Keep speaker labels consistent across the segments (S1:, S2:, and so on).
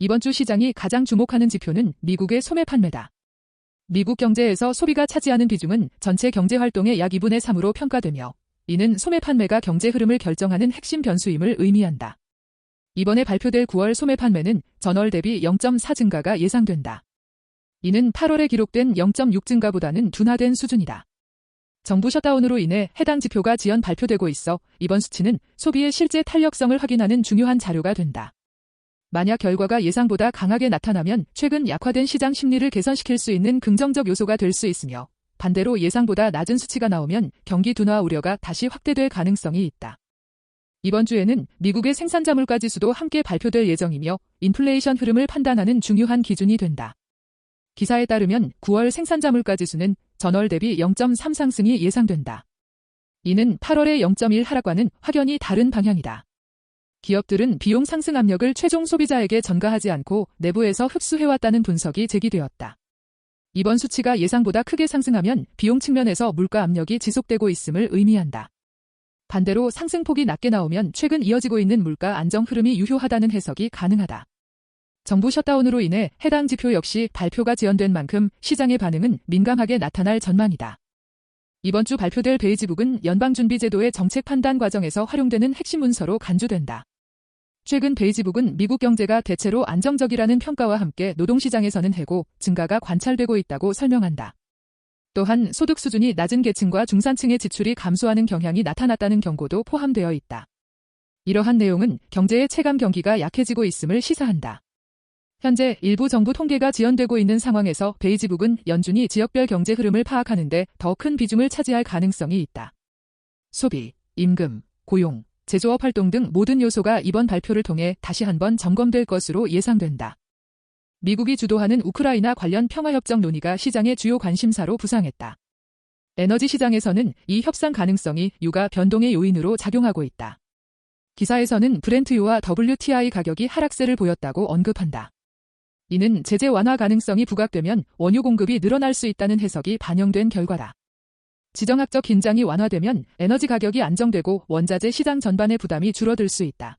S1: 이번 주 시장이 가장 주목하는 지표는 미국의 소매 판매다. 미국 경제에서 소비가 차지하는 비중은 전체 경제 활동의 약 2분의 3으로 평가되며 이는 소매 판매가 경제 흐름을 결정하는 핵심 변수임을 의미한다. 이번에 발표될 9월 소매 판매는 전월 대비 0.4 증가가 예상된다. 이는 8월에 기록된 0.6 증가보다는 둔화된 수준이다. 정부 셧다운으로 인해 해당 지표가 지연 발표되고 있어 이번 수치는 소비의 실제 탄력성을 확인하는 중요한 자료가 된다. 만약 결과가 예상보다 강하게 나타나면 최근 약화된 시장 심리를 개선시킬 수 있는 긍정적 요소가 될 수 있으며 반대로 예상보다 낮은 수치가 나오면 경기 둔화 우려가 다시 확대될 가능성이 있다. 이번 주에는 미국의 생산자 물가 지수도 함께 발표될 예정이며 인플레이션 흐름을 판단하는 중요한 기준이 된다. 기사에 따르면 9월 생산자 물가 지수는 전월 대비 0.3 상승이 예상된다. 이는 8월의 0.1 하락과는 확연히 다른 방향이다. 기업들은 비용 상승 압력을 최종 소비자에게 전가하지 않고 내부에서 흡수해왔다는 분석이 제기되었다. 이번 수치가 예상보다 크게 상승하면 비용 측면에서 물가 압력이 지속되고 있음을 의미한다. 반대로 상승폭이 낮게 나오면 최근 이어지고 있는 물가 안정 흐름이 유효하다는 해석이 가능하다. 정부 셧다운으로 인해 해당 지표 역시 발표가 지연된 만큼 시장의 반응은 민감하게 나타날 전망이다. 이번 주 발표될 베이지북은 연방준비제도의 정책 판단 과정에서 활용되는 핵심 문서로 간주된다. 최근 베이지북은 미국 경제가 대체로 안정적이라는 평가와 함께 노동시장에서는 해고, 증가가 관찰되고 있다고 설명한다. 또한 소득 수준이 낮은 계층과 중산층의 지출이 감소하는 경향이 나타났다는 경고도 포함되어 있다. 이러한 내용은 경제의 체감 경기가 약해지고 있음을 시사한다. 현재 일부 정부 통계가 지연되고 있는 상황에서 베이지북은 연준이 지역별 경제 흐름을 파악하는 데 더 큰 비중을 차지할 가능성이 있다. 소비, 임금, 고용, 제조업 활동 등 모든 요소가 이번 발표를 통해 다시 한번 점검될 것으로 예상된다. 미국이 주도하는 우크라이나 관련 평화협정 논의가 시장의 주요 관심사로 부상했다. 에너지 시장에서는 이 협상 가능성이 유가 변동의 요인으로 작용하고 있다. 기사에서는 브렌트유와 WTI 가격이 하락세를 보였다고 언급한다. 이는 제재 완화 가능성이 부각되면 원유 공급이 늘어날 수 있다는 해석이 반영된 결과다. 지정학적 긴장이 완화되면 에너지 가격이 안정되고 원자재 시장 전반의 부담이 줄어들 수 있다.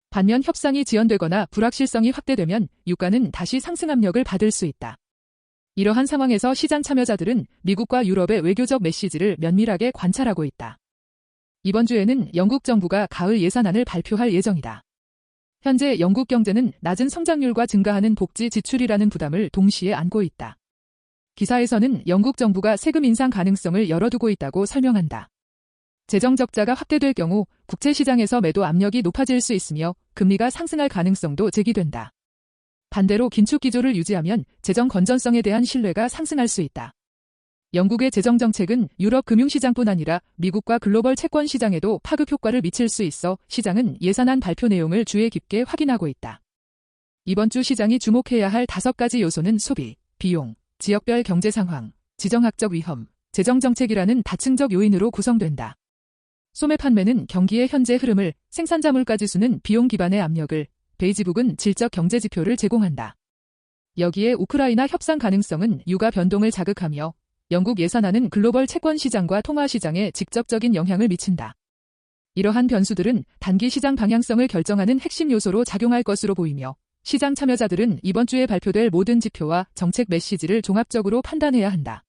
S1: 반면 협상이 지연되거나 불확실성이 확대되면 유가는 다시 상승 압력을 받을 수 있다. 이러한 상황에서 시장 참여자들은 미국과 유럽의 외교적 메시지를 면밀하게 관찰하고 있다. 이번 주에는 영국 정부가 가을 예산안을 발표할 예정이다. 현재 영국 경제는 낮은 성장률과 증가하는 복지 지출이라는 부담을 동시에 안고 있다. 기사에서는 영국 정부가 세금 인상 가능성을 열어두고 있다고 설명한다. 재정 적자가 확대될 경우 국채 시장에서 매도 압력이 높아질 수 있으며 금리가 상승할 가능성도 제기된다. 반대로 긴축 기조를 유지하면 재정 건전성에 대한 신뢰가 상승할 수 있다. 영국의 재정 정책은 유럽 금융시장뿐 아니라 미국과 글로벌 채권 시장에도 파급 효과를 미칠 수 있어 시장은 예산안 발표 내용을 주의 깊게 확인하고 있다. 이번 주 시장이 주목해야 할 5가지 요소는 소비, 비용, 지역별 경제 상황, 지정학적 위험, 재정정책이라는 다층적 요인으로 구성된다. 소매 판매는 경기의 현재 흐름을, 생산자 물가 지수는 비용 기반의 압력을, 베이지북은 질적 경제 지표를 제공한다. 여기에 우크라이나 협상 가능성은 유가 변동을 자극하며 영국 예산안은 글로벌 채권 시장과 통화 시장에 직접적인 영향을 미친다. 이러한 변수들은 단기 시장 방향성을 결정하는 핵심 요소로 작용할 것으로 보이며 시장 참여자들은 이번 주에 발표될 모든 지표와 정책 메시지를 종합적으로 판단해야 한다.